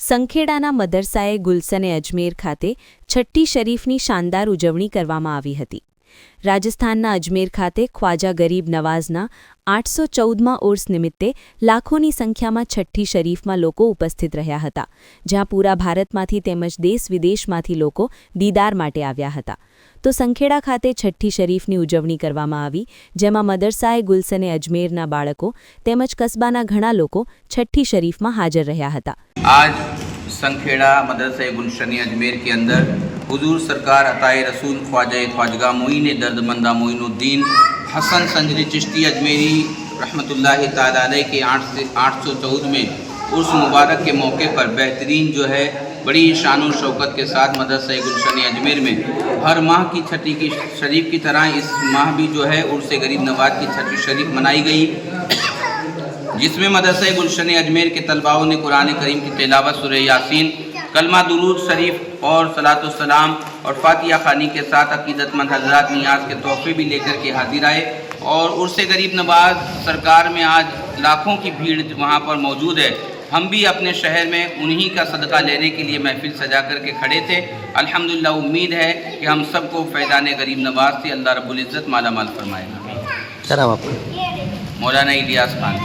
સંખેડાના મદરસાએ ગુલશને અજમેર ખાતે છઠ્ઠી શરીફની શાનદાર ઉજવણી કરવામાં આવી હતી। રાજસ્થાનના અજમેર ખાતે ખ્વાજા ગરીબ નવાઝના 814મા ઉર્સ નિમિત્તે લાખોની સંખ્યામાં છઠ્ઠી શરીફમાં લોકો ઉપસ્થિત રહ્યા હતા, જ્યાં પૂરા ભારતમાંથી તેમજ દેશ-વિદેશમાંથી લોકો દીદાર માટે આવ્યા હતા। તો સંખેડા ખાતે છઠ્ઠી શરીફની ઉજવણી કરવામાં આવી, જેમાં મદરસાએ ગુલશને અજમેરના બાળકો તેમજ કસ્બાના ઘણા લોકો છઠ્ઠી શરીફમાં હાજર રહ્યા હતા। आज संखेड़ा मदरसा गुलशन अजमेर के अंदर हुजूर सरकार अताए रसूल ख्वाजा ख्वाजगा मोइन दर्दमंदा मोइनुद्दीन हसन संजरी चिश्ती अजमेरी रहमतुल्लाह ताला अलैह के 814 में उर्स मुबारक के मौके पर बेहतरीन जो है बड़ी शान और शौकत के साथ मदरसा गुलशन अजमेर में हर माह की छठी की शरीफ की तरह इस माह भी जो है उर्स गरीब नवाज की छठी शरीफ मनाई गई, जिसमें मदरसा गुलशन अजमेर के तलबाओं ने कुरान करीम की तिलावत, सूरह यासीन, कलमा दुरूद शरीफ और सलातुस्सलाम और फातिहा खानी के साथ अकीदतमंद हजरात नियाज के तोहफे भी लेकर के हाजिर आए। और उर्स गरीब नवाज सरकार में आज लाखों की भीड़ वहाँ पर मौजूद है। हम भी अपने शहर में उन्हीं का सदका लेने के लिए महफिल सजा करके खड़े थे। अल्हम्दुलिल्लाह उम्मीद है कि हम सबको फैज़ान गरीब नवाज से अल्लाह रब्बुल इज़्ज़त माला माल फरमाएगा। क्या नाम आपका? मौलाना इलियास खान।